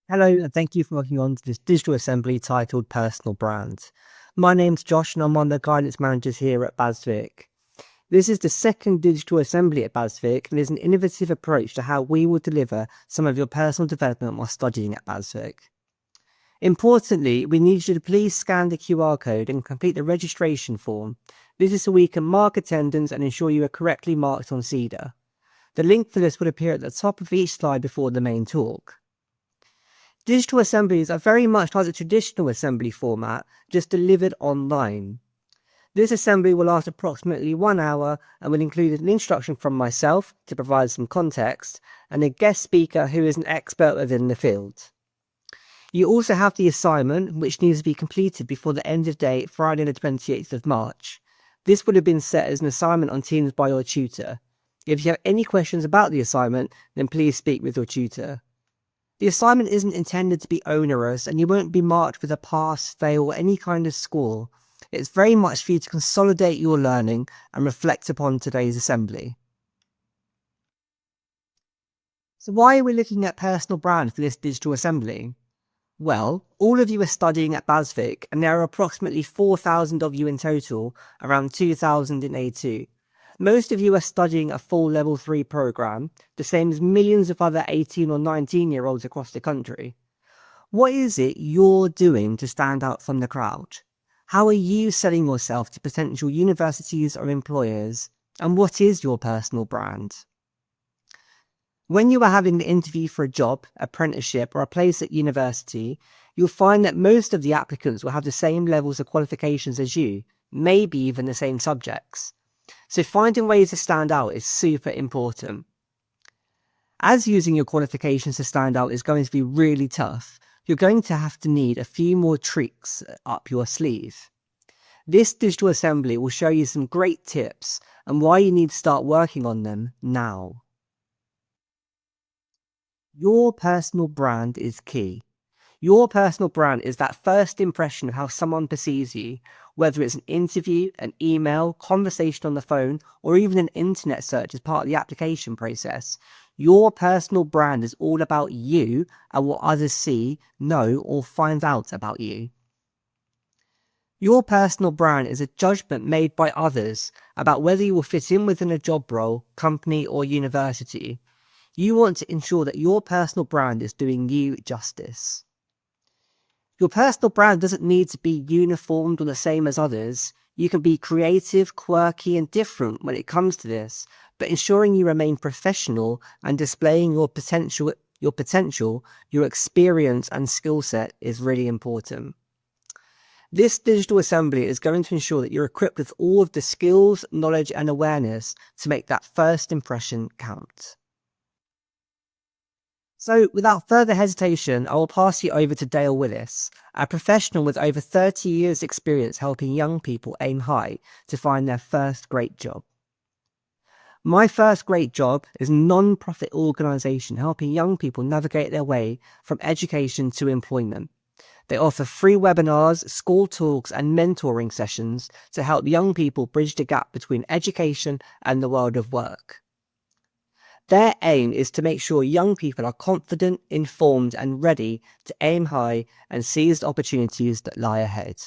Hello, and thank you for working on this digital assembly titled Personal Brand. My name's Josh, and I'm one of the guidance managers here at BHASVIC. This is the second digital assembly at BHASVIC, and is an innovative approach to how we will deliver some of your personal development while studying at BHASVIC. Importantly, we need you to please scan the QR code and complete the registration form. This is so we can mark attendance and ensure you are correctly marked on CEDA. The link for this will appear at the top of each slide before the main talk. Digital assemblies are very much like the traditional assembly format, just delivered online. This assembly will last approximately 1 hour and will include an introduction from myself to provide some context and a guest speaker who is an expert within the field. You also have the assignment, which needs to be completed before the end of day, Friday the 28th of March. This would have been set as an assignment on Teams by your tutor. If you have any questions about the assignment, then please speak with your tutor. The assignment isn't intended to be onerous, and you won't be marked with a pass, fail, or any kind of score. It's very much for you to consolidate your learning and reflect upon today's assembly. So why are we looking at personal brand for this digital assembly? Well, all of you are studying at BHASVIC, and there are approximately 4,000 of you in total, around 2,000 in A2. Most of you are studying a full level 3 program, the same as millions of other 18 or 19-year-olds across the country. What is it you're doing to stand out from the crowd? How are you selling yourself to potential universities or employers? And what is your personal brand? When you are having the interview for a job, apprenticeship, or a place at university, you'll find that most of the applicants will have the same levels of qualifications as you, maybe even the same subjects. So finding ways to stand out is super important. As using your qualifications to stand out is going to be really tough, you're going to have to need a few more tricks up your sleeve. This digital assembly will show you some great tips and why you need to start working on them now. Your personal brand is key. Your personal brand is that first impression of how someone perceives you, whether it's an interview, an email, conversation on the phone, or even an internet search as part of the application process. Your personal brand is all about you and what others see, know, or find out about you. Your personal brand is a judgment made by others about whether you will fit in within a job role, company, or university. You want to ensure that your personal brand is doing you justice. Your personal brand doesn't need to be uniformed or the same as others. You can be creative, quirky, and different when it comes to this, but ensuring you remain professional and displaying your potential, your experience and skill set is really important. This digital assembly is going to ensure that you're equipped with all of the skills, knowledge, and awareness to make that first impression count. So, without further hesitation, I will pass you over to Dale Willis, a professional with over 30 years' experience helping young people aim high to find their first great job. My First Great Job is a non-profit organisation helping young people navigate their way from education to employment. They offer free webinars, school talks, and mentoring sessions to help young people bridge the gap between education and the world of work. Their aim is to make sure young people are confident, informed, and ready to aim high and seize the opportunities that lie ahead.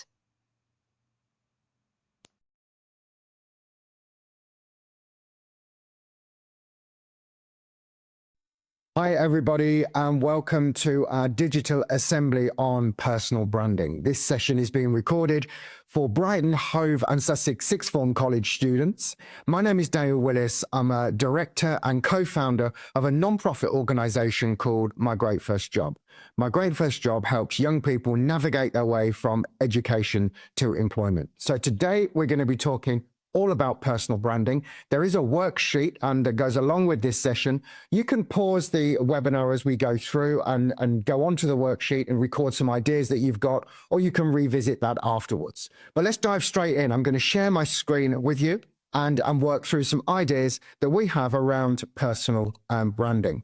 Hi, everybody, and welcome to our digital assembly on personal branding. This session is being recorded for Brighton, Hove, and Sussex Sixth Form College students. My name is Dale Willis. I'm a director and co-founder of a non-profit organisation called My Great First Job. My Great First Job helps young people navigate their way from education to employment. So today we're going to be talking all about personal branding. There is a worksheet and that goes along with this session. You can pause the webinar as we go through and go onto the worksheet and record some ideas that you've got, or you can revisit that afterwards. But let's dive straight in. I'm going to share my screen with you and work through some ideas that we have around personal branding.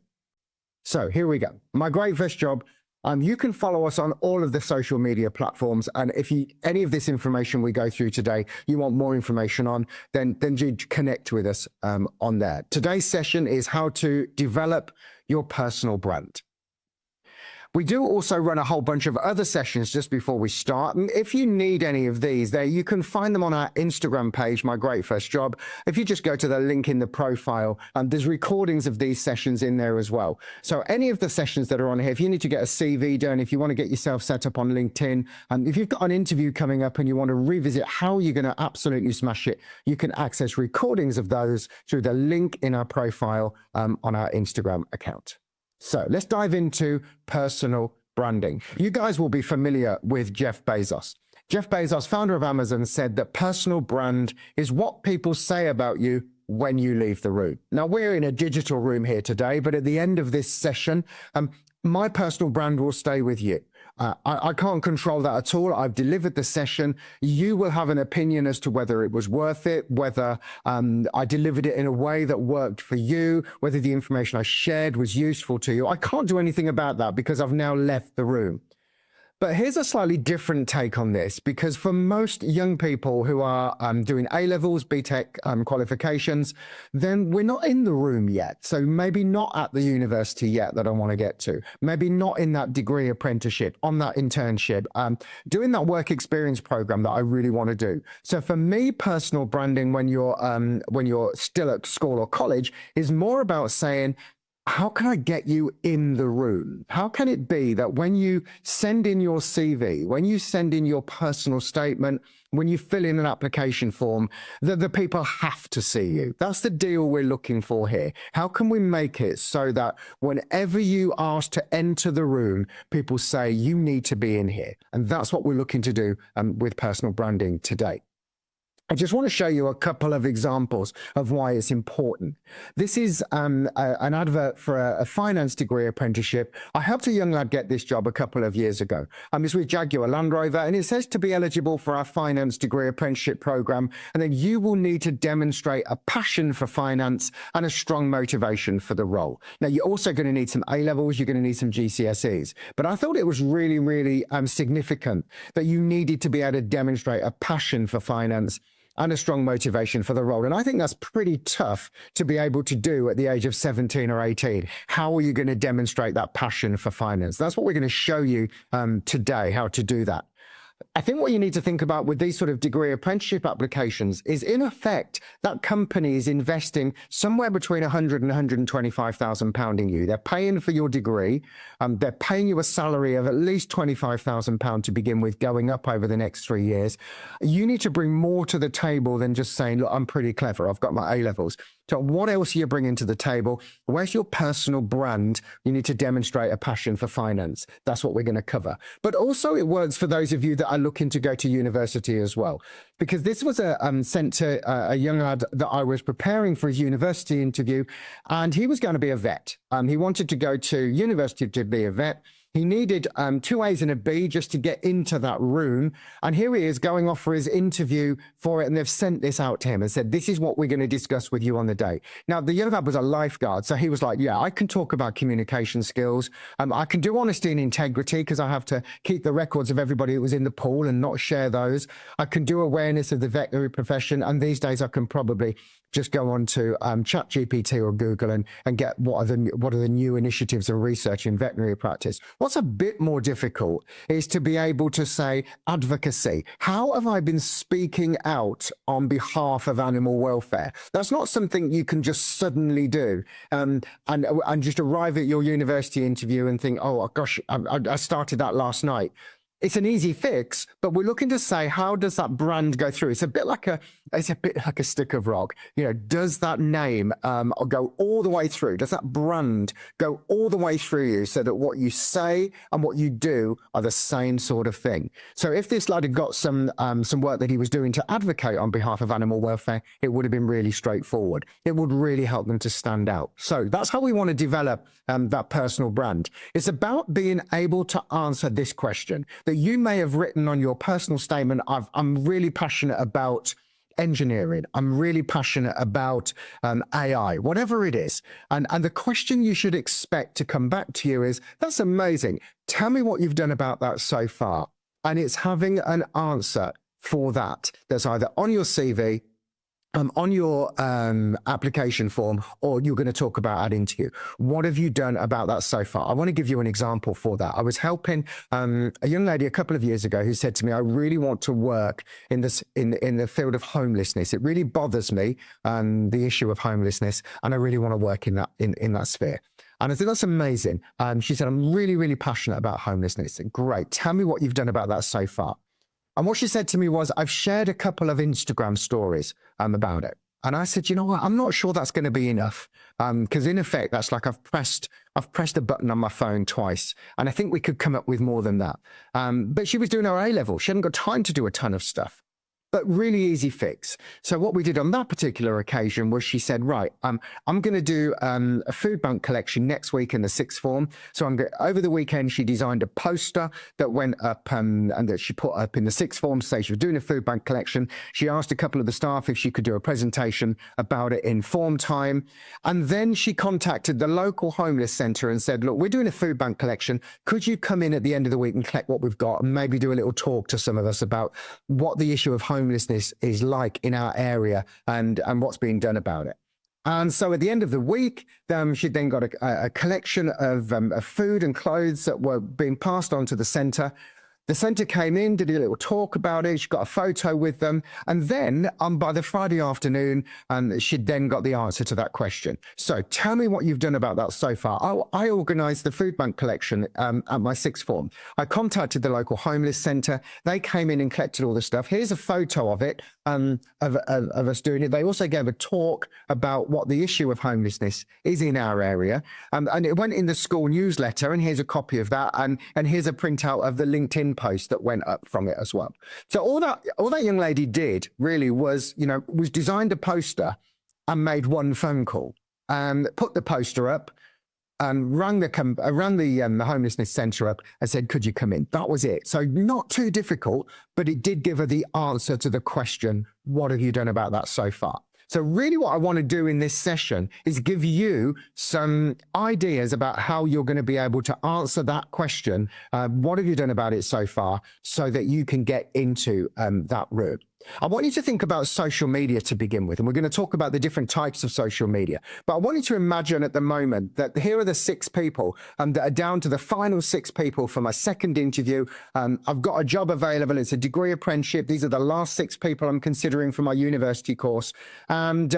So here we go. My Great First Job. You can follow us on all of the social media platforms. And if any of this information we go through today, you want more information on, then you connect with us on there. Today's session is how to develop your personal brand. We do also run a whole bunch of other sessions just before we start. And if you need any of these, you can find them on our Instagram page, My Great First Job. If you just go to the link in the profile, there's recordings of these sessions in there as well. So any of the sessions that are on here, if you need to get a CV done, if you want to get yourself set up on LinkedIn, if you've got an interview coming up and you want to revisit how you're going to absolutely smash it, you can access recordings of those through the link in our profile on our Instagram account. So let's dive into personal branding. You guys will be familiar with Jeff Bezos. Jeff Bezos, founder of Amazon, said that personal brand is what people say about you when you leave the room. Now, we're in a digital room here today, but at the end of this session, my personal brand will stay with you. I can't control that at all. I've delivered the session. You will have an opinion as to whether it was worth it, whether I delivered it in a way that worked for you, whether the information I shared was useful to you. I can't do anything about that because I've now left the room. But here's a slightly different take on this, because for most young people who are doing A-levels, BTEC qualifications, then we're not in the room yet. So maybe not at the university yet that I want to get to. Maybe not in that degree apprenticeship, on that internship, doing that work experience program that I really want to do. So for me, personal branding when you're still at school or college is more about saying, how can I get you in the room? How can it be that when you send in your CV, when you send in your personal statement, when you fill in an application form, that the people have to see you? That's the deal we're looking for here. How can we make it so that whenever you ask to enter the room, people say you need to be in here? And that's what we're looking to do with personal branding today. I just want to show you a couple of examples of why it's important. This is an advert for a finance degree apprenticeship. I helped a young lad get this job a couple of years ago. It's with Jaguar Land Rover, and it says to be eligible for our finance degree apprenticeship program, and then you will need to demonstrate a passion for finance and a strong motivation for the role. Now, you're also going to need some A-levels, you're going to need some GCSEs, but I thought it was really, really significant that you needed to be able to demonstrate a passion for finance and a strong motivation for the role. And I think that's pretty tough to be able to do at the age of 17 or 18. How are you going to demonstrate that passion for finance? That's what we're going to show you today, how to do that. I think what you need to think about with these sort of degree apprenticeship applications is, in effect, that company is investing somewhere between £100,000 and £125,000 in you. They're paying for your degree. They're paying you a salary of at least £25,000 to begin with, going up over the next 3 years. You need to bring more to the table than just saying, look, I'm pretty clever, I've got my A-levels. So what else are you bringing to the table? Where's your personal brand? You need to demonstrate a passion for finance. That's what we're going to cover. But also it works for those of you that are looking to go to university as well. Because this was sent to a young lad that I was preparing for his university interview, and he was going to be a vet. He wanted to go to university to be a vet. He needed 2 A's and a B just to get into that room. And here he is going off for his interview for it. And they've sent this out to him and said, this is what we're going to discuss with you on the day. Now, the young lad was a lifeguard. So he was like, yeah, I can talk about communication skills. I can do honesty and integrity because I have to keep the records of everybody that was in the pool and not share those. I can do awareness of the veterinary profession. And these days I can probably just go on to ChatGPT or Google and get what are the new initiatives and research in veterinary practice. What's a bit more difficult is to be able to say advocacy. How have I been speaking out on behalf of animal welfare? That's not something you can just suddenly do and just arrive at your university interview and think, oh gosh, I started that last night. It's an easy fix, but we're looking to say, how does that brand go through? It's a bit like a stick of rock. You know, does that name go all the way through? Does that brand go all the way through you so that what you say and what you do are the same sort of thing? So if this lad had got some work that he was doing to advocate on behalf of animal welfare, it would have been really straightforward. It would really help them to stand out. So that's how we want to develop that personal brand. It's about being able to answer this question that you may have written on your personal statement. I'm really passionate about engineering. I'm really passionate about AI, whatever it is. And the question you should expect to come back to you is, that's amazing. Tell me what you've done about that so far. And it's having an answer for that that's either on your CV on your application form, or you're going to talk about at interview. What have you done about that so far? I want to give you an example for that. I was helping a young lady a couple of years ago who said to me, I really want to work in the field of homelessness. It really bothers me, the issue of homelessness, and I really want to work in that sphere. And I think that's amazing. She said, I'm really, really passionate about homelessness. Great. Tell me what you've done about that so far. And what she said to me was, I've shared a couple of Instagram stories about it. And I said, you know what, I'm not sure that's going to be enough. Because in effect, that's like I've pressed a button on my phone twice. And I think we could come up with more than that. But she was doing her A-level. She hadn't got time to do a ton of stuff. But really easy fix. So what we did on that particular occasion was she said, right, I'm going to do a food bank collection next week in the sixth form. So over the weekend, she designed a poster that went up and that she put up in the sixth form to say she was doing a food bank collection. She asked a couple of the staff if she could do a presentation about it in form time. And then she contacted the local homeless centre and said, look, we're doing a food bank collection. Could you come in at the end of the week and collect what we've got and maybe do a little talk to some of us about what the issue of homelessness is like in our area and what's being done about it. And so at the end of the week, she then got a collection of food and clothes that were being passed on to the centre. The centre came in, did a little talk about it. She got a photo with them. And then by the Friday afternoon, she'd then got the answer to that question. So tell me what you've done about that so far. I organised the food bank collection at my sixth form. I contacted the local homeless centre. They came in and collected all the stuff. Here's a photo of it, of us doing it. They also gave a talk about what the issue of homelessness is in our area. And it went in the school newsletter. And here's a copy of that. And here's a printout of the LinkedIn post that went up from it as well. So all that young lady did really was designed a poster and made one phone call and put the poster up and rang the homelessness centre up and said, could you come in? That was it. So not too difficult, but it did give her the answer to the question, what have you done about that so far? So really what I want to do in this session is give you some ideas about how you're going to be able to answer that question. What have you done about it so far so that you can get into that route? I want you to think about social media to begin with, and we're going to talk about the different types of social media. But I want you to imagine at the moment that here are the 6 people that are down to the final 6 people for my second interview. I've got a job available. It's a degree apprenticeship. These are the last 6 people I'm considering for my university course. And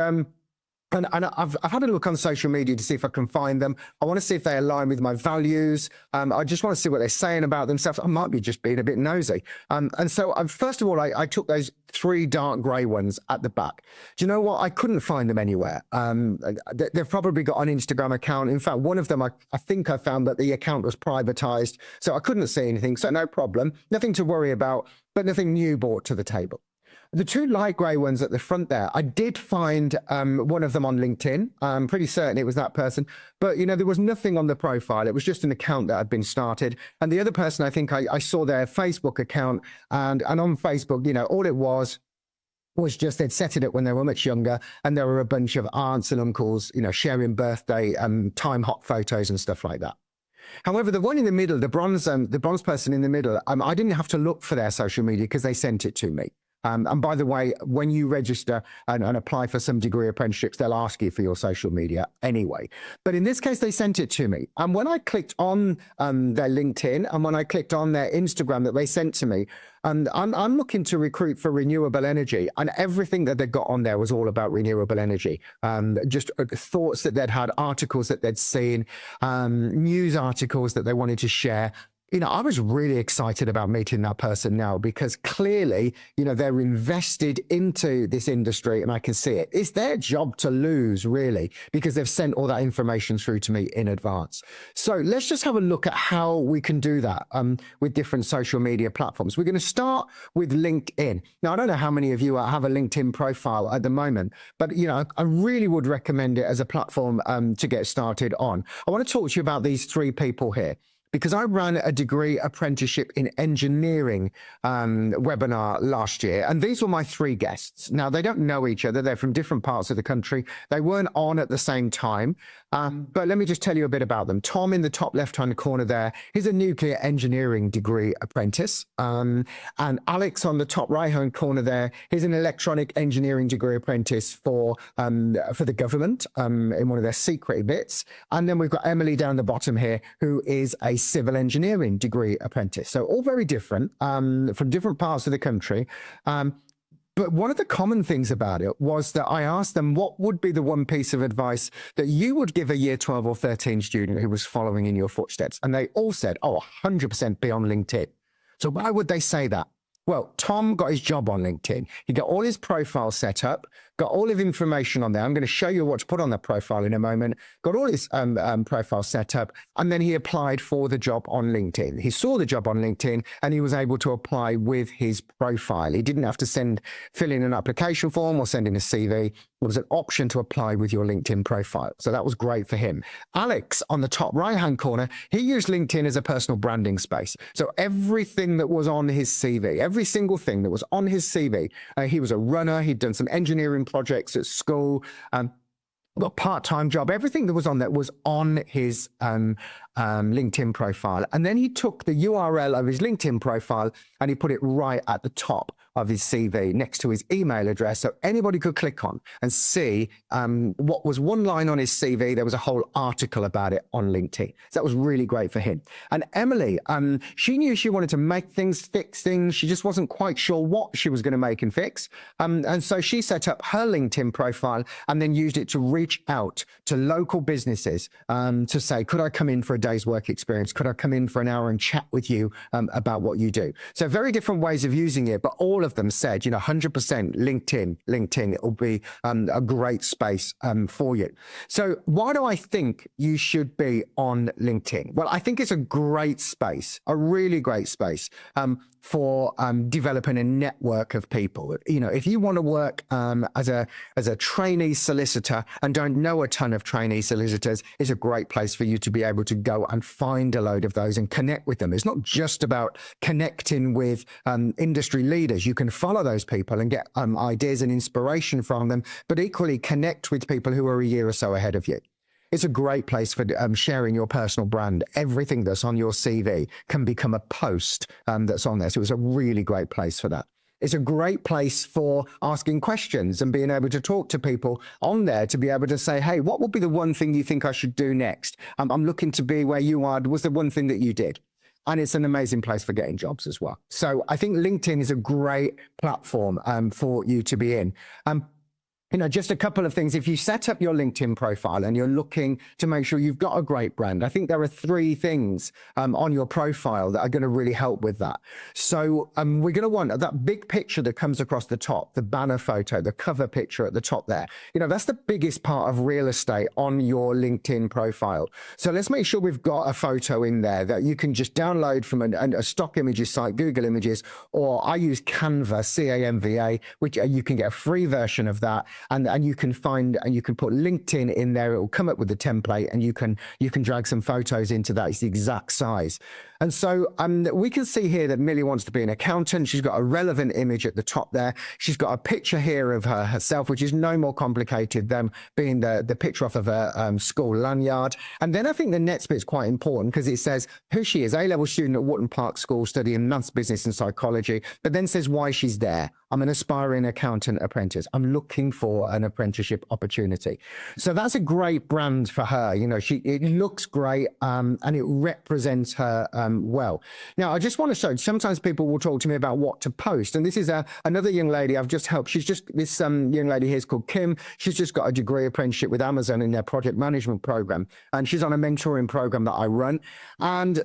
I've had a look on social media to see if I can find them. I want to see if they align with my values. I just want to see what they're saying about themselves. I might be just being a bit nosy. And so first of all, I took those 3 dark grey ones at the back. Do you know what? I couldn't find them anywhere. They've probably got an Instagram account. In fact, one of them, I think I found that the account was privatized. So I couldn't see anything. So no problem. Nothing to worry about, but nothing new brought to the table. The 2 light grey ones at the front there, I did find one of them on LinkedIn. I'm pretty certain it was that person. But, there was nothing on the profile. It was just an account that had been started. And the other person, I think I saw their Facebook account. And on Facebook, all it was just they'd set it up when they were much younger. And there were a bunch of aunts and uncles, sharing birthday time hot photos and stuff like that. However, the one in the middle, the bronze person in the middle, I didn't have to look for their social media because they sent it to me. And by the way, when you register and apply for some degree apprenticeships, they'll ask you for your social media anyway. But in this case, they sent it to me. And when I clicked on their LinkedIn and when I clicked on their Instagram that they sent to me, and I'm looking to recruit for renewable energy, and everything that they got on there was all about renewable energy. Just thoughts that they'd had, articles that they'd seen, news articles that they wanted to share. I was really excited about meeting that person now because clearly, they're invested into this industry and I can see it. It's their job to lose, really, because they've sent all that information through to me in advance. So let's just have a look at how we can do that with different social media platforms. We're going to start with LinkedIn. Now, I don't know how many of you have a LinkedIn profile at the moment, but, I really would recommend it as a platform to get started on. I want to talk to you about these 3 people here. because I ran a degree apprenticeship in engineering webinar last year. And these were my three guests. Now, they don't know each other. They're from different parts of the country. They weren't on at the same time. But let me just tell you a bit about them. Tom in the top left-hand corner there, he's a nuclear engineering degree apprentice. And Alex on the top right-hand corner there, he's an electronic engineering degree apprentice for the government in one of their secret bits. And then we've got Emily down the bottom here, who is a civil engineering degree apprentice. So all very different from different parts of the country. But one of the common things about it was that I asked them what would be the one piece of advice that you would give a year 12 or 13 student who was following in your footsteps. And they all said, 100% be on LinkedIn. So why would they say that? Well, Tom got his job on LinkedIn. He got all his profiles set up, got all of information on there. I'm going to show you what to put on that profile in a moment. Got all his profiles set up, and then he applied for the job on LinkedIn. He saw the job on LinkedIn, and he was able to apply with his profile. He didn't have to fill in an application form or send in a CV. There was an option to apply with your LinkedIn profile. So that was great for him. Alex, on the top right-hand corner, he used LinkedIn as a personal branding space. So everything that was on his CV, every single thing that was on his CV, he was a runner, he'd done some engineering projects at school, got a part-time job, everything that was on that was on his LinkedIn profile. And then he took the URL of his LinkedIn profile and he put it right at the top of his CV next to his email address, so anybody could click on and see what was one line on his CV. There was a whole article about it on LinkedIn. So that was really great for him. And Emily, she knew she wanted to make things, fix things. She just wasn't quite sure what she was going to make and fix. And so she set up her LinkedIn profile and then used it to reach out to local businesses to say, could I come in for a day's work experience? Could I come in for an hour and chat with you about what you do? So very different ways of using it, but all of them said, 100% LinkedIn, it will be a great space for you. So why do I think you should be on LinkedIn? Well, I think it's a great space, a really great space for developing a network of people. If you want to work as a trainee solicitor and don't know a ton of trainee solicitors, it's a great place for you to be able to go and find a load of those and connect with them. It's not just about connecting with industry leaders. You can follow those people and get ideas and inspiration from them, but equally connect with people who are a year or so ahead of you. It's a great place for sharing your personal brand. Everything that's on your CV can become a post that's on there. So it's a really great place for that. It's a great place for asking questions and being able to talk to people on there to be able to say, hey, what would be the one thing you think I should do next? I'm looking to be where you are. What's the one thing that you did? And it's an amazing place for getting jobs as well. So I think LinkedIn is a great platform for you to be in. Just a couple of things. If you set up your LinkedIn profile and you're looking to make sure you've got a great brand, I think there are three things on your profile that are going to really help with that. So we're going to want that big picture that comes across the top, the banner photo, the cover picture at the top there. That's the biggest part of real estate on your LinkedIn profile. So let's make sure we've got a photo in there that you can just download from a stock images site, Google Images, or I use Canva, C-A-N-V-A, which you can get a free version of that. And you can find and you can put LinkedIn in there. It will come up with the template, and you can drag some photos into that. It's the exact size. And so we can see here that Millie wants to be an accountant. She's got a relevant image at the top there. She's got a picture here of herself, which is no more complicated than being the picture off of a school lanyard. And then I think the next bit is quite important because it says who she is, A-level student at Wharton Park School studying maths, business and psychology, but then says why she's there. I'm an aspiring accountant apprentice. I'm looking for an apprenticeship opportunity. So that's a great brand for her. It looks great and it represents her well. Now, I just want to show, sometimes people will talk to me about what to post. And this is another young lady I've just helped. This young lady here is called Kim. She's just got a degree apprenticeship with Amazon in their project management program. And she's on a mentoring program that I run. And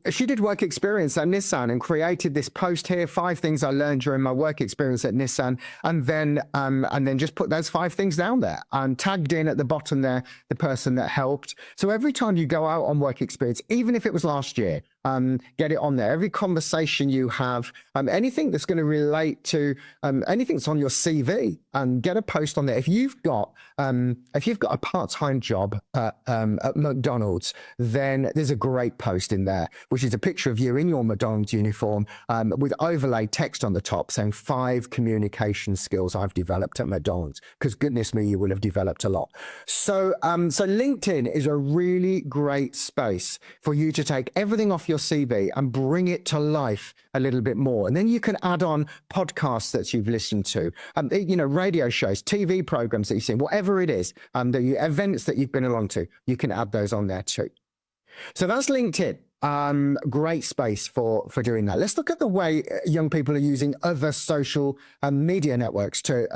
she did work experience at Nissan and created this post here, 5 things I learned during my work experience at Nissan, and then just put those 5 things down there and tagged in at the bottom there the person that helped. So every time you go out on work experience, even if it was last year, get it on there. Every conversation you have, anything that's going to relate to anything that's on your CV, get a post on there. If you've got a part-time job at McDonald's, then there's a great post in there, which is a picture of you in your McDonald's uniform with overlaid text on the top saying 5 communication skills I've developed at McDonald's, because goodness me, you will have developed a lot. So LinkedIn is a really great space for you to take everything off your CV and bring it to life a little bit more. And then you can add on podcasts that you've listened to, radio shows, TV programs that you've seen, whatever it is, the events that you've been along to, you can add those on there too. So that's LinkedIn. Great space for doing that. Let's look at the way young people are using other social media networks to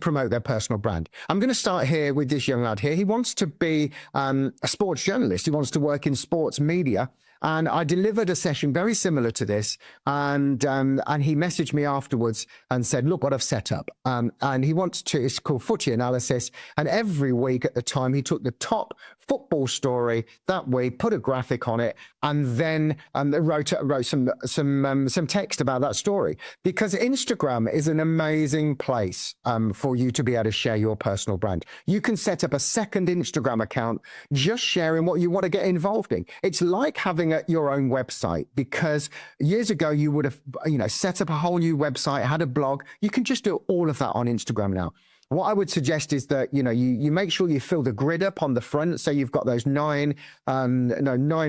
promote their personal brand. I'm going to start here with this young lad here. He wants to be a sports journalist. He wants to work in sports media. And I delivered a session very similar to this, and he messaged me afterwards and said, look what I've set up. And he wants to, it's called Footy Analysis. And every week at the time, he took the top football story that week, put a graphic on it, and then wrote some text about that story. Because Instagram is an amazing place for you to be able to share your personal brand. You can set up a second Instagram account just sharing what you want to get involved in. It's like having your own website, because years ago you would have set up a whole new website, had a blog. You can just do all of that on Instagram now. What I would suggest is that you make sure you fill the grid up on the front, so you've got those 9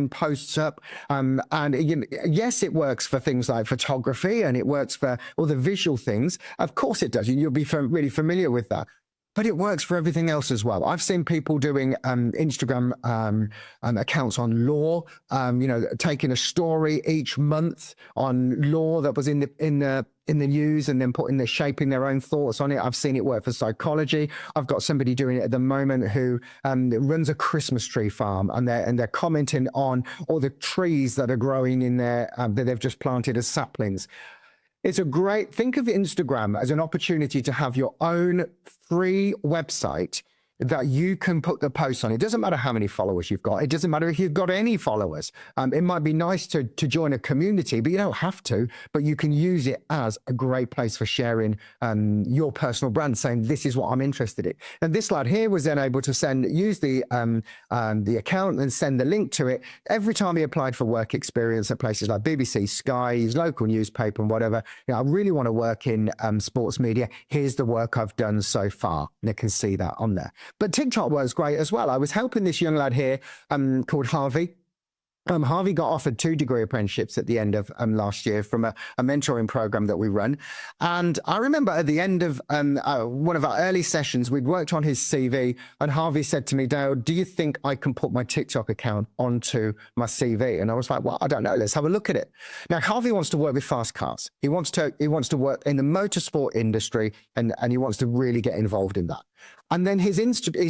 posts up. Yes, it works for things like photography, and it works for all the visual things. Of course it does. You'll be really familiar with that. But it works for everything else as well. I've seen people doing Instagram accounts on law, taking a story each month on law that was in the news and then shaping their own thoughts on it. I've seen it work for psychology. I've got somebody doing it at the moment who runs a Christmas tree farm, and they're commenting on all the trees that are growing in there that they've just planted as saplings. It's a great, think of Instagram as an opportunity to have your own free website that you can put the posts on. It doesn't matter how many followers you've got. It doesn't matter if you've got any followers. It might be nice to join a community, but you don't have to. But you can use it as a great place for sharing your personal brand, saying this is what I'm interested in. And this lad here was then able to use the account and send the link to it every time he applied for work experience at places like BBC, Sky, his local newspaper, and whatever. I really want to work in sports media. Here's the work I've done so far. And they can see that on there. But TikTok was great as well. I was helping this young lad here called Harvey. Harvey got offered 2 degree apprenticeships at the end of last year from a mentoring program that we run. And I remember at the end of one of our early sessions, we'd worked on his CV, and Harvey said to me, Dale, do you think I can put my TikTok account onto my CV? And I was like, well, I don't know. Let's have a look at it. Now, Harvey wants to work with fast cars. He wants to work in the motorsport industry, and he wants to really get involved in that. And then his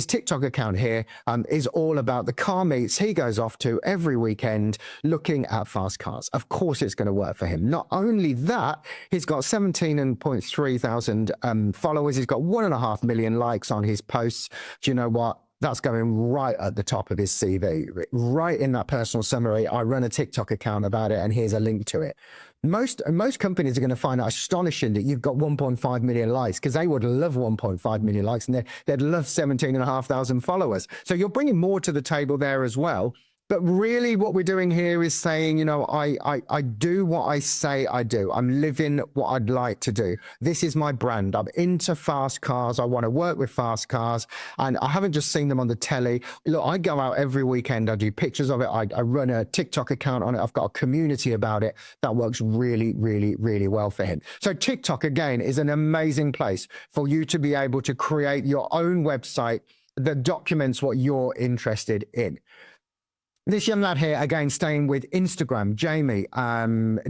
TikTok account here is all about the car meets he goes off to every weekend looking at fast cars. Of course, it's going to work for him. Not only that, he's got 17.3 thousand followers. He's got 1.5 million likes on his posts. Do you know what? That's going right at the top of his CV, right in that personal summary. I run a TikTok account about it, and here's a link to it. Most companies are going to find it astonishing that you've got 1.5 million likes, because they would love 1.5 million likes, and they'd love 17,500 followers. So you're bringing more to the table there as well. But really what we're doing here is saying, I do what I say I do. I'm living what I'd like to do. This is my brand. I'm into fast cars. I want to work with fast cars. And I haven't just seen them on the telly. Look, I go out every weekend. I do pictures of it. I run a TikTok account on it. I've got a community about it. That works really, really, really well for him. So TikTok, again, is an amazing place for you to be able to create your own website that documents what you're interested in. This young lad here, again, staying with Instagram, Jamie.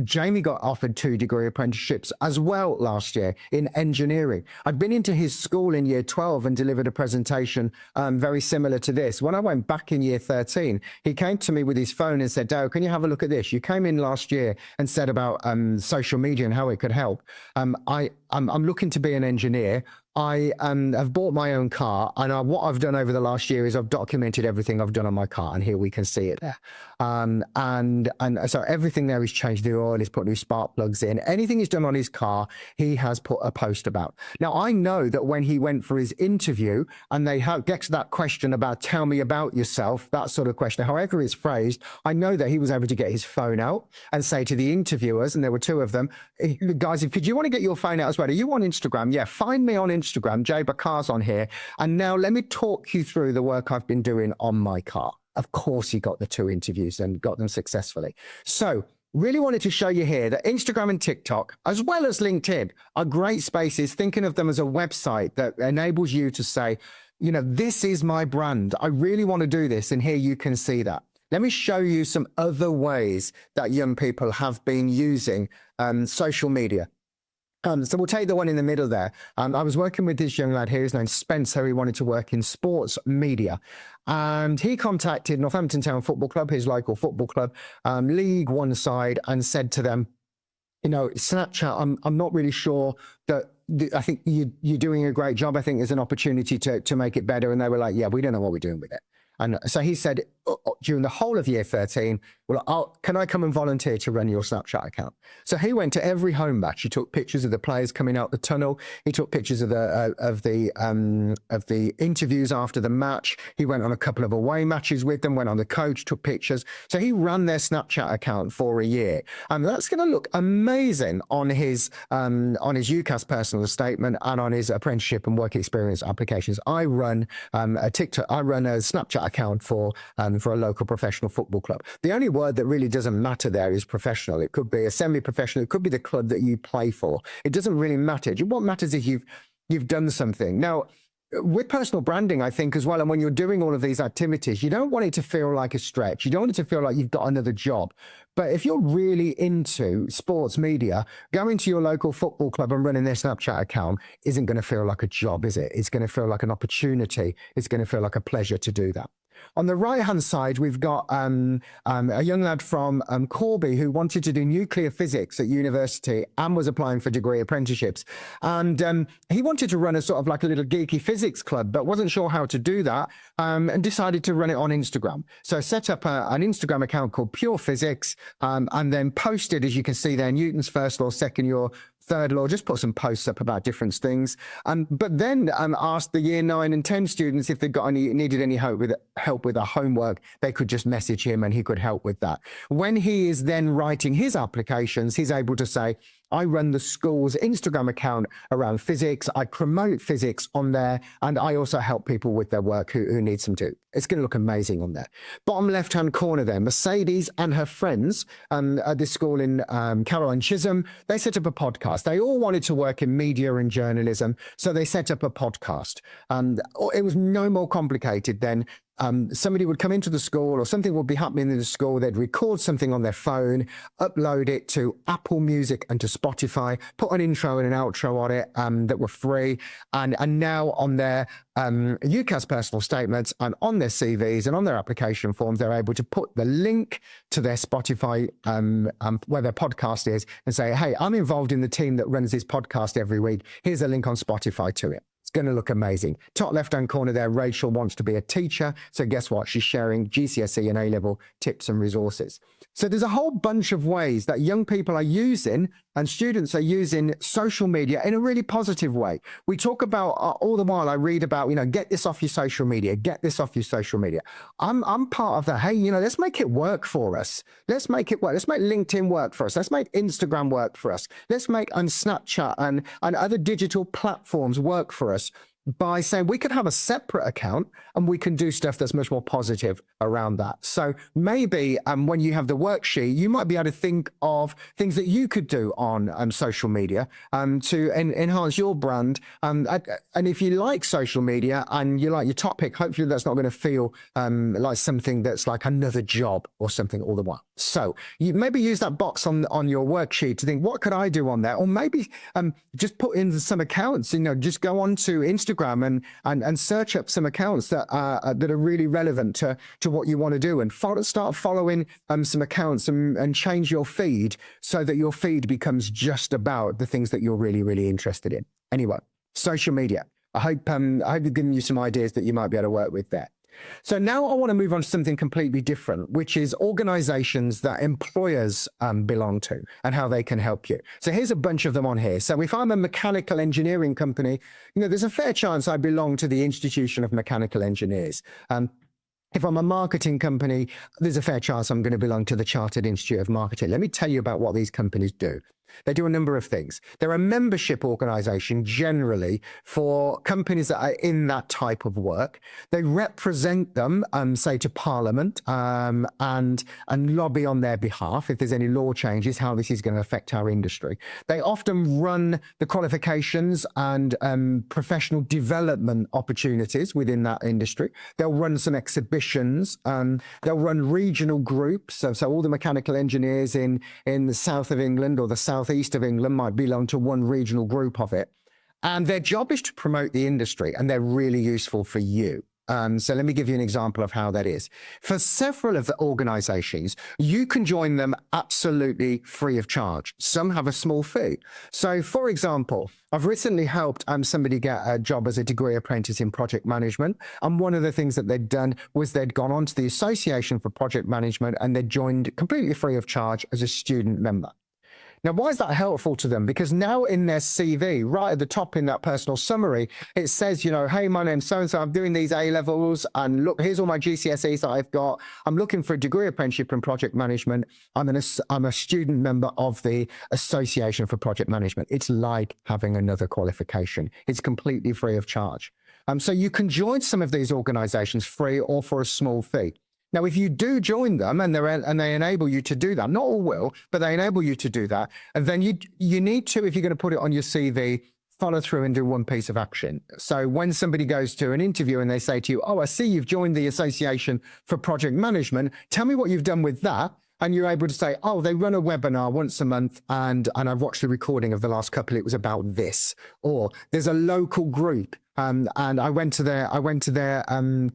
Jamie got offered 2 degree apprenticeships as well last year in engineering. I'd been into his school in year 12 and delivered a presentation very similar to this. When I went back in year 13, he came to me with his phone and said, Dale, can you have a look at this? You came in last year and said about social media and how it could help. I'm looking to be an engineer. I have bought my own car, and what I've done over the last year is I've documented everything I've done on my car, and here we can see it there. And so everything there is changed. The oil, he's put new spark plugs in. Anything he's done on his car, he has put a post about. Now, I know that when he went for his interview and they get to that question about tell me about yourself, that sort of question, however it's phrased, I know that he was able to get his phone out and say to the interviewers, and there were two of them, guys, could you want to get your phone out as well? Are you on Instagram? Yeah, find me on Instagram. Jay Bakar's on here. And now let me talk you through the work I've been doing on my car. Of course, he got the 2 interviews and got them successfully. So really wanted to show you here that Instagram and TikTok, as well as LinkedIn, are great spaces, thinking of them as a website that enables you to say, you know, this is my brand. I really want to do this. And here you can see that. Let me show you some other ways that young people have been using social media. So we'll take the one in the middle there. I was working with this young lad here. His name's Spencer. He wanted to work in sports media. And he contacted Northampton Town Football Club, his local football club, League One side, and said to them, you know, Snapchat, I'm not really sure that I think you're doing a great job. I think there's an opportunity to make it better. And they were like, yeah, we don't know what we're doing with it. And so he said, during the whole of year 13, well, can I come and volunteer to run your Snapchat account? So he went to every home match. He took pictures of the players coming out the tunnel. He took pictures of the interviews after the match. He went on a couple of away matches with them, went on the coach, took pictures. So he ran their Snapchat account for a year. And that's going to look amazing on his UCAS personal statement and on his apprenticeship and work experience applications. I run a Snapchat account for a local professional football club. The only word that really doesn't matter there is professional. It could be a semi-professional. It could be the club that you play for. It doesn't really matter. What matters is you've done something. Now, with personal branding, I think as well, and when you're doing all of these activities, you don't want it to feel like a stretch. You don't want it to feel like you've got another job. But if you're really into sports media, going to your local football club and running their Snapchat account isn't going to feel like a job, is it? It's going to feel like an opportunity. It's going to feel like a pleasure to do that. On the right-hand side, we've got a young lad from Corby who wanted to do nuclear physics at university and was applying for degree apprenticeships. And he wanted to run a sort of like a little geeky physics club, but wasn't sure how to do that and decided to run it on Instagram. So set up an Instagram account called Pure Physics and then posted, as you can see there, Newton's first law, second law, third law, just put some posts up about different things. But then asked the year 9 and 10 students if they needed any help with their homework, they could just message him and he could help with that. When he is then writing his applications, he's able to say, I run the school's Instagram account around physics. I promote physics on there. And I also help people with their work who need some too. It's going to look amazing on there. Bottom left-hand corner there, Mercedes and her friends at this school in Caroline Chisholm, they set up a podcast. They all wanted to work in media and journalism. So they set up a podcast. It was no more complicated than somebody would come into the school or something would be happening in the school. They'd record something on their phone, upload it to Apple Music and to Spotify, put an intro and an outro on it that were free. And now on their UCAS personal statements and on their CVs and on their application forms, they're able to put the link to their Spotify, where their podcast is, and say, hey, I'm involved in the team that runs this podcast every week. Here's a link on Spotify to it. It's going to look amazing. Top left-hand corner there, Rachel wants to be a teacher. So guess what? She's sharing GCSE and A-level tips and resources. So there's a whole bunch of ways that young people are using and students are using social media in a really positive way. We talk about all the while I read about, get this off your social media, get this off your social media. I'm part of that. Hey, let's make it work for us. Let's make it work. Let's make LinkedIn work for us. Let's make Instagram work for us. Let's make Snapchat and other digital platforms work for us by saying we could have a separate account and we can do stuff that's much more positive around that. So maybe when you have the worksheet, you might be able to think of things that you could do on social media to enhance your brand. And if you like social media and you like your topic, hopefully that's not going to feel like something that's like another job or something all the while. So you maybe use that box on your worksheet to think, what could I do on there? Or maybe just put in some accounts, just go on to Instagram and search up some accounts that are really relevant to what you want to do and start following some accounts and change your feed so that your feed becomes just about the things that you're really, really interested in. Anyway, social media. I hope I've given you some ideas that you might be able to work with there. So now I want to move on to something completely different, which is organizations that employers belong to and how they can help you. So here's a bunch of them on here. So if I'm a mechanical engineering company, there's a fair chance I belong to the Institution of Mechanical Engineers. If I'm a marketing company, there's a fair chance I'm going to belong to the Chartered Institute of Marketing. Let me tell you about what these companies do. They do a number of things. They're a membership organization generally for companies that are in that type of work. They represent them, say, to Parliament and lobby on their behalf if there's any law changes, how this is going to affect our industry. They often run the qualifications and professional development opportunities within that industry. They'll run some exhibitions. They'll run regional groups. So all the mechanical engineers in the south of England or the southeast of England might belong to one regional group of it. And their job is to promote the industry, and they're really useful for you. So let me give you an example of how that is. For several of the organizations, you can join them absolutely free of charge. Some have a small fee. So for example, I've recently helped somebody get a job as a degree apprentice in project management. And one of the things that they'd done was they'd gone on to the Association for Project Management and they'd joined completely free of charge as a student member. Now, why is that helpful to them? Because now in their CV, right at the top in that personal summary, it says, hey, my name's so-and-so, I'm doing these A-levels, and look, here's all my GCSEs that I've got. I'm looking for a degree apprenticeship in project management. I'm a student member of the Association for Project Management. It's like having another qualification. It's completely free of charge. So you can join some of these organizations free or for a small fee. Now, if you do join them and they enable you to do that, not all will, but they enable you to do that, and then you need to, if you're going to put it on your CV, follow through and do one piece of action. So when somebody goes to an interview and they say to you, oh, I see you've joined the Association for Project Management, tell me what you've done with that. And you're able to say, oh, they run a webinar once a month and I've watched the recording of the last couple. It was about this. Or there's a local group and I went to their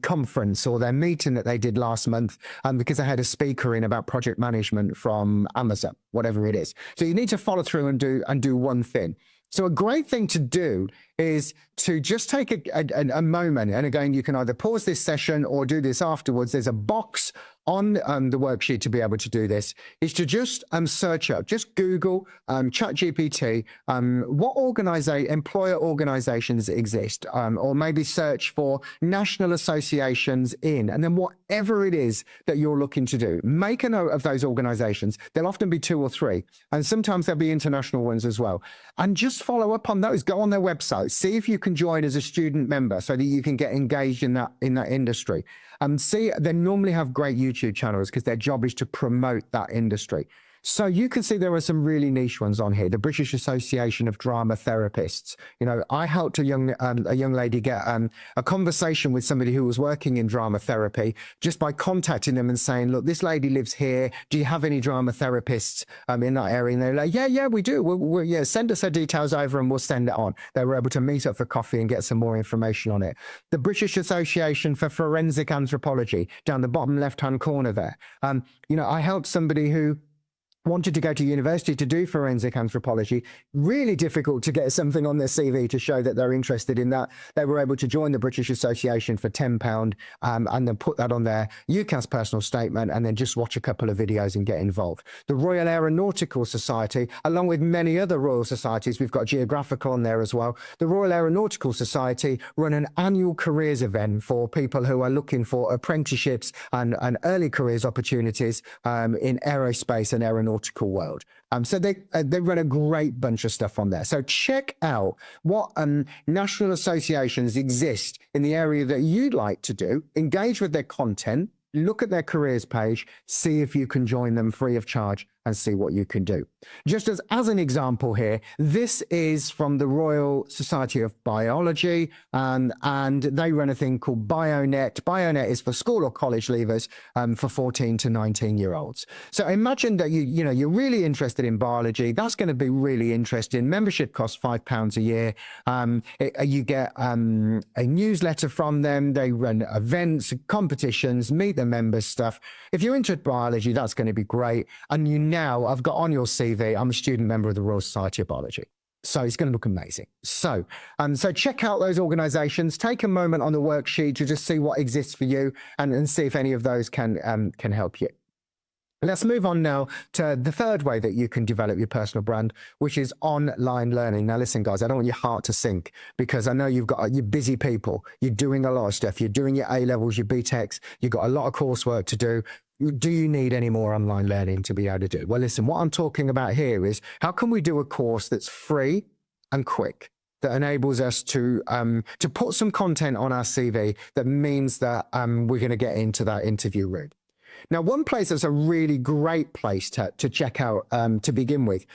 conference or their meeting that they did last month because they had a speaker in about project management from Amazon, whatever it is. So you need to follow through and do one thing. So a great thing to do is to just take a moment, and again, you can either pause this session or do this afterwards. There's a box on the worksheet to be able to do this, is to just search up, just Google ChatGPT, what employer organizations exist, or maybe search for national associations in, and then whatever it is that you're looking to do, make a note of those organizations. There'll often be 2 or 3, and sometimes there'll be international ones as well. And just follow up on those, go on their website, see if you can join as a student member so that you can get engaged in that industry. See, they normally have great YouTube channels because their job is to promote that industry. So you can see there are some really niche ones on here. The British Association of Drama Therapists. I helped a young lady get a conversation with somebody who was working in drama therapy just by contacting them and saying, look, this lady lives here. Do you have any drama therapists in that area? And they're like, yeah, we do. Yeah, send us her details over and we'll send it on. They were able to meet up for coffee and get some more information on it. The British Association for Forensic Anthropology, down the bottom left-hand corner there. I helped somebody who wanted to go to university to do forensic anthropology. Really difficult to get something on their CV to show that they're interested in that. They were able to join the British Association for £10 and then put that on their UCAS personal statement and then just watch a couple of videos and get involved. The Royal Aeronautical Society, along with many other royal societies, we've got Geographical on there as well. The Royal Aeronautical Society run an annual careers event for people who are looking for apprenticeships and early careers opportunities in aerospace and aeronautical world. So they run a great bunch of stuff on there. So check out what national associations exist in the area that you'd like to do, engage with their content, look at their careers page, see if you can join them free of charge and see what you can do. Just as an example here, this is from the Royal Society of Biology, and they run a thing called BioNet. BioNet is for school or college leavers for 14 to 19-year-olds. So imagine that you're really interested in biology. That's going to be really interesting. Membership costs £5 a year. You get a newsletter from them. They run events, competitions, meet the members stuff. If you're into biology, that's going to be great. And I've got on your CV, I'm a student member of the Royal Society of Biology. So it's going to look amazing. So check out those organizations. Take a moment on the worksheet to just see what exists for you and see if any of those can help you. Let's move on now to the third way that you can develop your personal brand, which is online learning. Now, listen, guys, I don't want your heart to sink because I know you're busy people. You're doing a lot of stuff. You're doing your A-levels, your BTECs. You've got a lot of coursework to do. Do you need any more online learning to be able to do? Well, listen, what I'm talking about here is how can we do a course that's free and quick, that enables us to put some content on our CV that means that we're going to get into that interview room. Now, one place that's a really great place to check out to begin with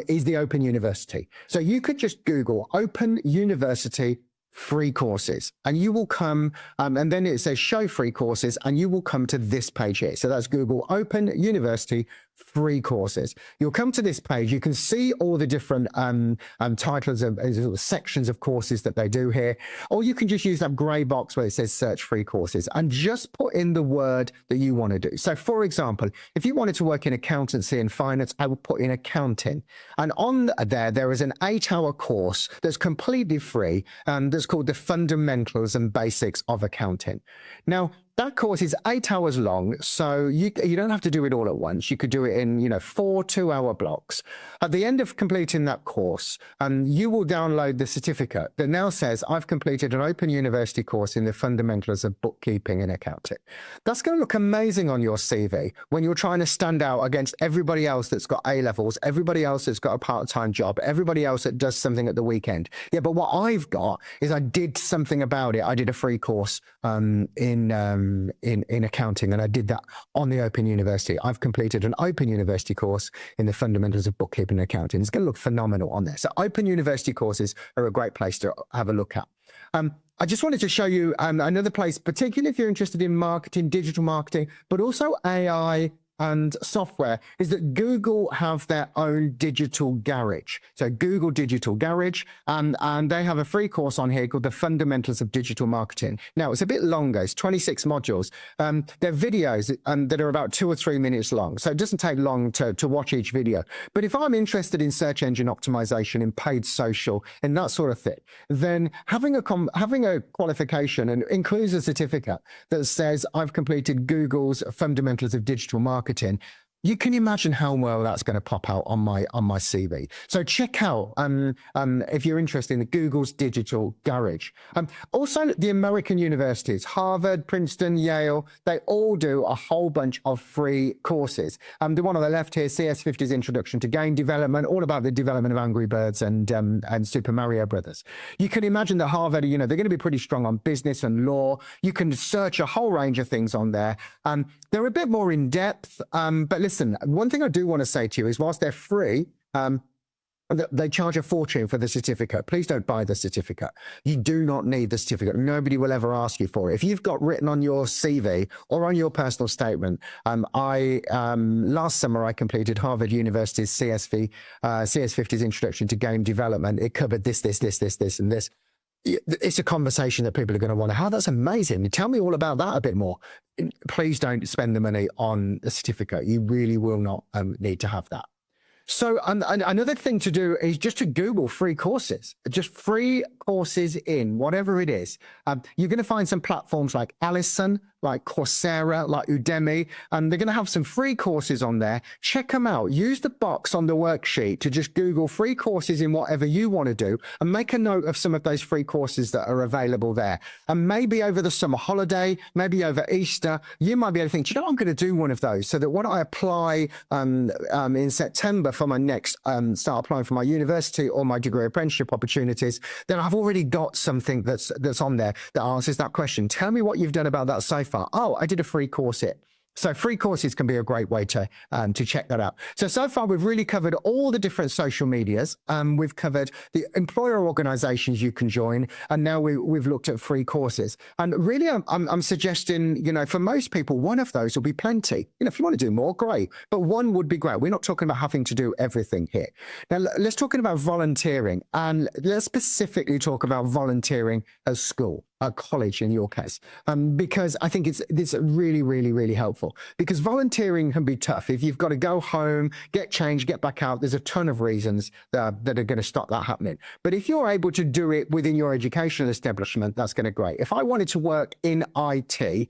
is the Open University. So you could just Google Open University free courses and you will come and then it says show free courses and you will come to this page here. So that's Google Open University free courses. You'll come to this page. You can see all the different titles of sections of courses that they do here, or you can just use that gray box where it says search free courses and just put in the word that you want to do. So for example, if you wanted to work in accountancy and finance, I would put in accounting, and on there is an 8-hour course that's completely free that's called the Fundamentals and Basics of Accounting. Now, that course is 8 hours long, so you don't have to do it all at once. You could do it in 4 2-hour blocks. At the end of completing that course, you will download the certificate that now says, I've completed an Open University course in the fundamentals of bookkeeping and accounting. That's going to look amazing on your CV when you're trying to stand out against everybody else that's got A-levels, everybody else that's got a part-time job, everybody else that does something at the weekend. Yeah, but what I've got is I did something about it. I did a free course in accounting, and I did that on the Open University. I've completed an Open University course in the fundamentals of bookkeeping and accounting. It's going to look phenomenal on there. So Open University courses are a great place to have a look at. I just wanted to show you another place, particularly if you're interested in marketing, digital marketing, but also AI and software, is that Google have their own digital garage. So Google Digital Garage, and they have a free course on here called the Fundamentals of Digital Marketing. Now, it's a bit longer. It's 26 modules. They're videos that are about 2 or 3 minutes long. So it doesn't take long to watch each video. But if I'm interested in search engine optimization, in paid social, and that sort of thing, then having a qualification and includes a certificate that says I've completed Google's Fundamentals of Digital Marketing, you can imagine how well that's going to pop out on my CV. So check out if you're interested in the Google's Digital Garage. Also, the American universities, Harvard, Princeton, Yale, they all do a whole bunch of free courses. The one on the left here, CS50's Introduction to Game Development, all about the development of Angry Birds and Super Mario Brothers. You can imagine that Harvard, they're going to be pretty strong on business and law. You can search a whole range of things on there. They're a bit more in depth, but listen, one thing I do want to say to you is whilst they're free, they charge a fortune for the certificate. Please don't buy the certificate. You do not need the certificate. Nobody will ever ask you for it. If you've got written on your CV or on your personal statement, last summer I completed Harvard University's CS50's Introduction to Game Development. It covered this, and this. It's a conversation that people are going to want to have. That's amazing. Tell me all about that a bit more. Please don't spend the money on a certificate. You really will not need to have that. So another thing to do is just to Google free courses, just free courses in whatever it is. You're going to find some platforms like Allison, like Coursera, like Udemy, and they're going to have some free courses on there. Check them out. Use the box on the worksheet to just Google free courses in whatever you want to do and make a note of some of those free courses that are available there. And maybe over the summer holiday, maybe over Easter, you might be able to think, I'm going to do one of those so that when I apply in September for my next start applying for my university or my degree apprenticeship opportunities, then I've already got something that's on there that answers that question. Tell me what you've done about that so far. Oh, I did a free course here. So free courses can be a great way to check that out. So far, we've really covered all the different social medias. We've covered the employer organizations you can join. And now we've looked at free courses. And really, I'm suggesting, for most people, one of those will be plenty. If you want to do more, great. But one would be great. We're not talking about having to do everything here. Now, let's talk about volunteering. And let's specifically talk about volunteering at school. college in your case, because I think it's really, really, really helpful. Because volunteering can be tough. If you've got to go home, get changed, get back out, there's a ton of reasons that are going to stop that happening. But if you're able to do it within your educational establishment, that's going to be great. If I wanted to work in IT,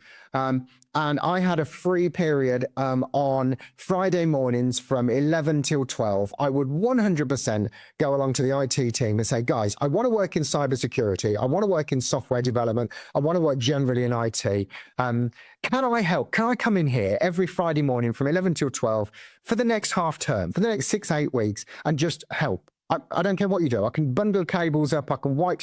and I had a free period on Friday mornings from 11 till 12, I would 100% go along to the IT team and say, guys, I want to work in cybersecurity. I want to work in software development. I want to work generally in IT. Can I help? Can I come in here every Friday morning from 11 till 12 for the next half term, for the next 6-8 weeks, and just help? I don't care what you do. I can bundle cables up. I can wipe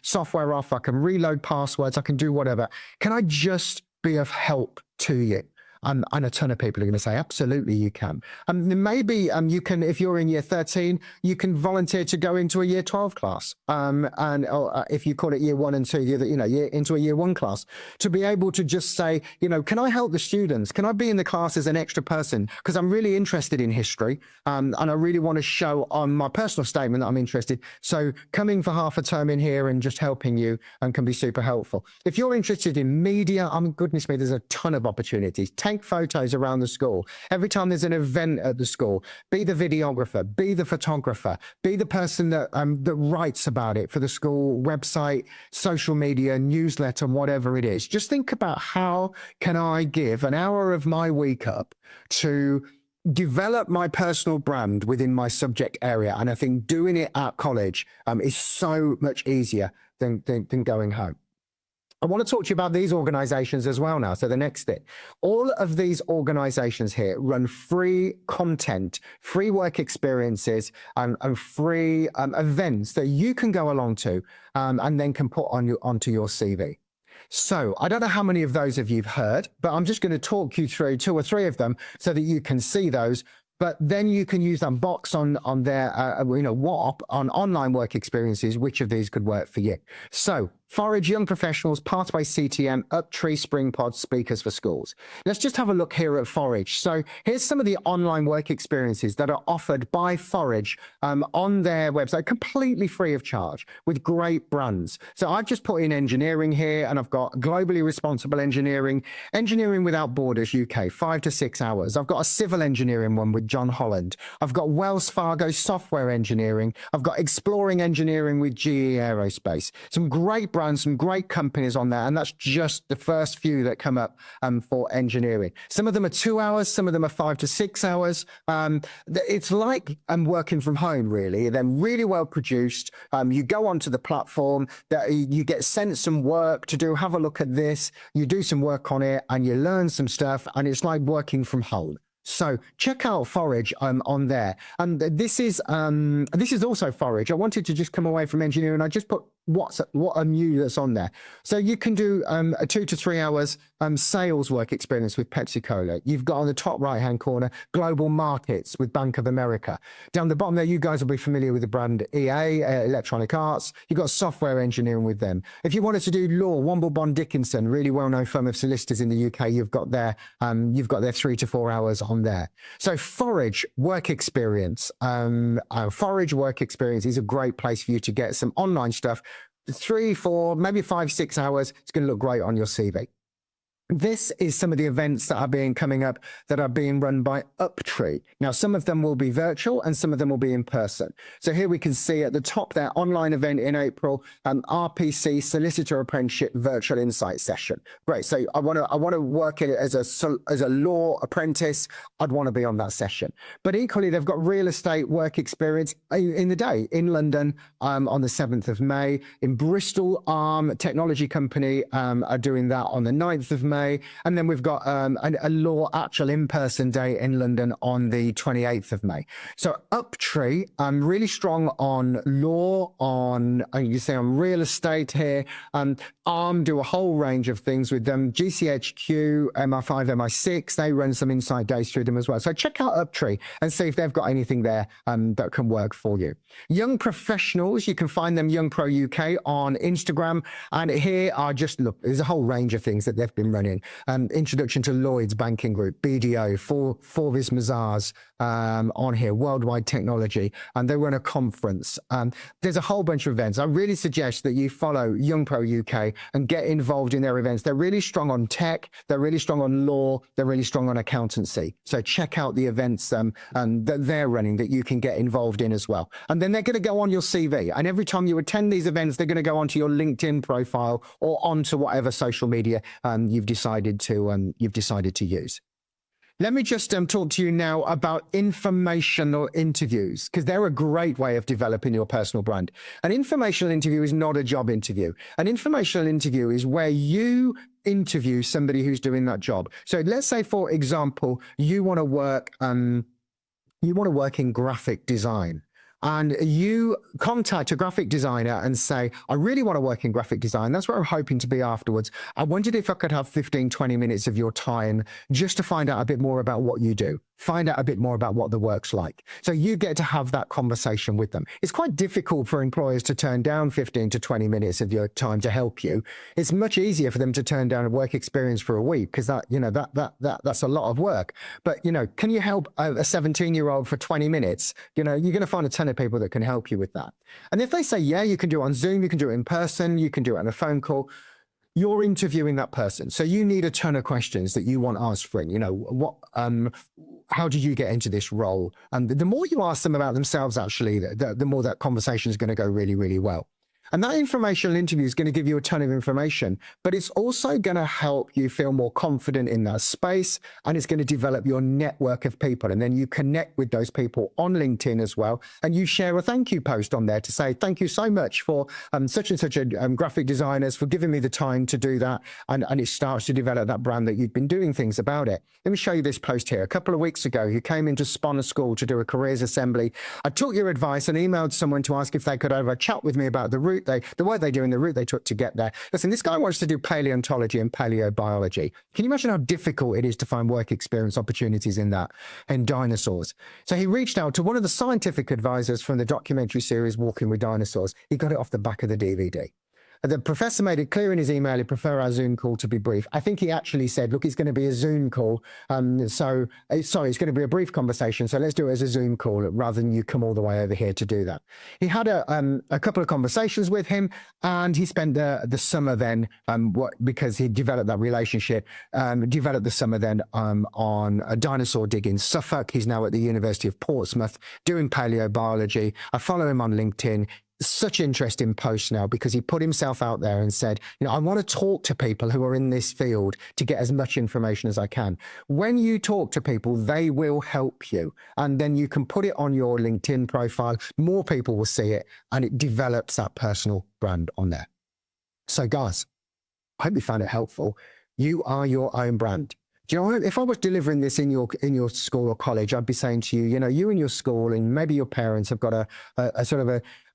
software off. I can reload passwords. I can do whatever. Can I just be of help to you? And a ton of people are going to say, absolutely, you can. Maybe you can, if you're in year 13, you can volunteer to go into a year 12 class. If you call it year 1 and 2, into a year 1 class, to be able to just say, can I help the students? Can I be in the class as an extra person? Because I'm really interested in history. And I really want to show on my personal statement that I'm interested. So coming for half a term in here and just helping you can be super helpful. If you're interested in media, goodness me, there's a ton of opportunities. Take photos around the school. Every time there's an event at the school, be the videographer, be the photographer, be the person that writes about it for the school website, social media, newsletter, whatever it is. Just think about how can I give an hour of my week up to develop my personal brand within my subject area. And I think doing it at college is so much easier than going home. I want to talk to you about these organizations as well now. So the next bit, all of these organizations here run free content, free work experiences, and free events that you can go along to and then can put onto your CV. So I don't know how many of those of you've heard, but I'm just going to talk you through 2 or 3 of them so that you can see those. But then you can use that box on their, WAP on online work experiences, which of these could work for you. So Forage, Young Professionals, Pathway CTM, Uptree, Springpod, Speakers for Schools. Let's just have a look here at Forage. So here's some of the online work experiences that are offered by Forage on their website, completely free of charge, with great brands. So I've just put in engineering here, and I've got globally responsible engineering, Engineering Without Borders UK, 5 to 6 hours. I've got a civil engineering one with John Holland. I've got Wells Fargo software engineering. I've got exploring engineering with GE Aerospace. Some great brands, some great companies on there, and that's just the first few that come up for engineering. Some of them are 2 hours, some of them are 5 to 6 hours. It's like working from home, really. They're really well produced. You go onto the platform, you get sent some work to do, have a look at this, you do some work on it, and you learn some stuff, and it's like working from home. So check out Forage on there. And this is also Forage. I wanted to just come away from engineering. I just put what are new that's on there. So you can do a 2 to 3 hours sales work experience with Pepsi Cola. You've got on the top right hand corner global markets with Bank of America. Down the bottom there, you guys will be familiar with the brand EA, Electronic Arts. You've got software engineering with them. If you wanted to do law, Womble Bond Dickinson, really well known firm of solicitors in the UK, you've got their 3 to 4 hours on there. So Forage work experience, Forage work experience is a great place for you to get some online stuff. 3, 4, maybe 5, 6 hours. It's going to look great on your CV. This is some of the events that are coming up that are being run by Uptree. Now, some of them will be virtual and some of them will be in person. So here we can see at the top there, online event in April, RPC Solicitor Apprenticeship Virtual Insight Session. Great. So I want to work in it as a law apprentice. I'd want to be on that session. But equally, they've got real estate work experience in the day in London on the 7th of May. In Bristol, technology company are doing that on the 9th of May. And then we've got a law actual in-person day in London on the 28th of May. So Uptree, I'm really strong on law, on real estate here. ARM do a whole range of things with them. GCHQ, MI5, MI6, they run some insight days through them as well. So check out Uptree and see if they've got anything there that can work for you. Young Professionals, you can find them Young Pro UK on Instagram. And here are there's a whole range of things that they've been running training, introduction to Lloyd's Banking Group, BDO, Forvis Mazars on here, Worldwide Technology, and they run a conference. There's a whole bunch of events. I really suggest that you follow Young Pro UK and get involved in their events. They're really strong on tech, they're really strong on law, they're really strong on accountancy. So check out the events that they're running that you can get involved in as well. And then they're going to go on your CV. And every time you attend these events, they're going to go onto your LinkedIn profile or onto whatever social media you've decided to use. Let me just talk to you now about informational interviews, because they're a great way of developing your personal brand. An informational interview is not a job interview. An informational interview is where you interview somebody who's doing that job. So let's say, for example, you want to work in graphic design. And you contact a graphic designer and say, I really want to work in graphic design. That's where I'm hoping to be afterwards. I wondered if I could have 15, 20 minutes of your time just to find out a bit more about what you do. Find out a bit more about what the work's like. So you get to have that conversation with them. It's quite difficult for employers to turn down 15 to 20 minutes of your time to help you. It's much easier for them to turn down a work experience for a week, because that's a lot of work. But, can you help a 17-year-old for 20 minutes? You're going to find a ton of people that can help you with that. And if they say, yeah, you can do it on Zoom, you can do it in person, you can do it on a phone call, you're interviewing that person. So you need a ton of questions that you want answering. How did you get into this role? And the more you ask them about themselves, actually, the more that conversation is going to go really, really well. And that informational interview is going to give you a ton of information, but it's also going to help you feel more confident in that space, and it's going to develop your network of people. And then you connect with those people on LinkedIn as well, and you share a thank you post on there to say, thank you so much for such and such a graphic designers for giving me the time to do that. And it starts to develop that brand that you've been doing things about it. Let me show you this post here. A couple of weeks ago, you came into Spanner School to do a careers assembly. I took your advice and emailed someone to ask if they could have a chat with me about the work they do and the route they took to get there. Listen, this guy wants to do paleontology and paleobiology. Can you imagine how difficult it is to find work experience opportunities in dinosaurs? So he reached out to one of the scientific advisors from the documentary series Walking with Dinosaurs. He got it off the back of the DVD. The professor made it clear in his email he'd prefer our Zoom call to be brief. I think he actually said, look, it's going to be a Zoom call. It's going to be a brief conversation. So let's do it as a Zoom call rather than you come all the way over here to do that. He had a couple of conversations with him, and he spent the summer then, because he developed that relationship, developed the summer then on a dinosaur dig in Suffolk. He's now at the University of Portsmouth doing paleobiology. I follow him on LinkedIn. Such interesting posts now, because he put himself out there and said, I want to talk to people who are in this field to get as much information as I can. When you talk to people, they will help you. And then you can put it on your LinkedIn profile. More people will see it, and it develops that personal brand on there. So guys, I hope you found it helpful. You are your own brand. Do you know, if I was delivering this in your school or college, I'd be saying to you, you and your school and maybe your parents have got a sort of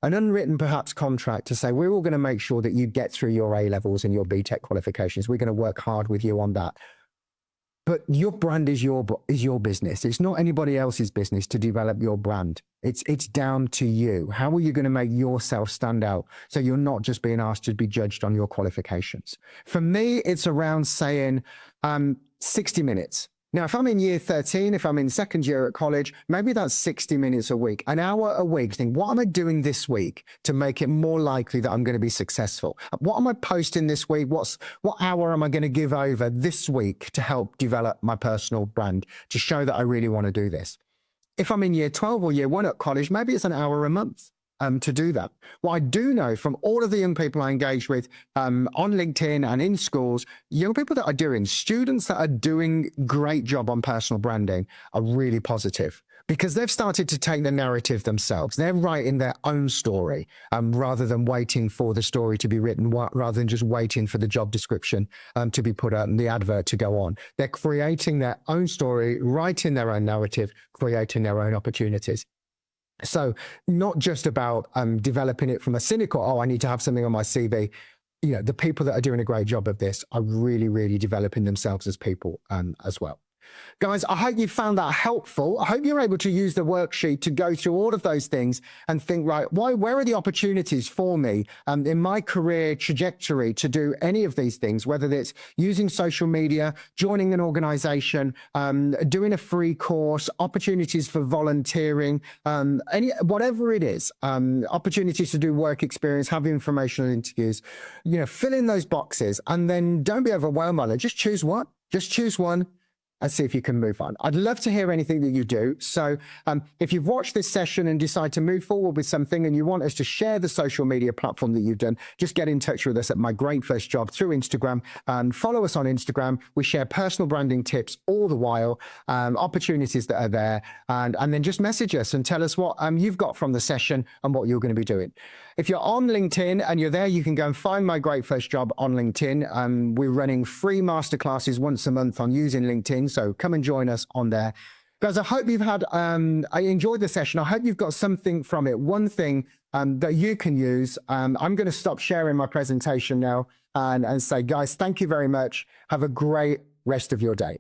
an unwritten perhaps contract to say, we're all going to make sure that you get through your A levels and your BTEC qualifications. We're going to work hard with you on that. But your brand is your business. It's not anybody else's business to develop your brand. It's down to you. How are you going to make yourself stand out so you're not just being asked to be judged on your qualifications? For me, it's around saying 60 minutes. Now, if I'm in year 13, if I'm in second year at college, maybe that's 60 minutes a week, an hour a week. Think, what am I doing this week to make it more likely that I'm going to be successful? What am I posting this week? What hour am I going to give over this week to help develop my personal brand, to show that I really want to do this? If I'm in year 12 or year 1 at college, maybe it's an hour a month. To do that. What I do know from all of the young people I engage with on LinkedIn and in schools, young people that are doing, students that are doing great job on personal branding are really positive, because they've started to take the narrative themselves. They're writing their own story rather than waiting for the story to be written, rather than just waiting for the job description to be put out and the advert to go on. They're creating their own story, writing their own narrative, creating their own opportunities. So not just about developing it from a cynical, I need to have something on my CV. The people that are doing a great job of this are really, really developing themselves as people as well. Guys, I hope you found that helpful. I hope you're able to use the worksheet to go through all of those things and think, right, where are the opportunities for me in my career trajectory to do any of these things, whether it's using social media, joining an organization, doing a free course, opportunities for volunteering, whatever it is, opportunities to do work experience, have informational interviews, fill in those boxes and then don't be overwhelmed by it. Just choose one. Just choose one and see if you can move on. I'd love to hear anything that you do. So if you've watched this session and decide to move forward with something and you want us to share the social media platform that you've done, just get in touch with us at My Great First Job through Instagram and follow us on Instagram. We share personal branding tips all the while, opportunities that are there, and then just message us and tell us what you've got from the session and what you're going to be doing. If you're on LinkedIn and you're there, you can go and find My Great First Job on LinkedIn. We're running free masterclasses once a month on using LinkedIn. So come and join us on there. Guys, I hope you've had, I enjoyed the session. I hope you've got something from it. One thing that you can use. I'm going to stop sharing my presentation now and say, guys, thank you very much. Have a great rest of your day.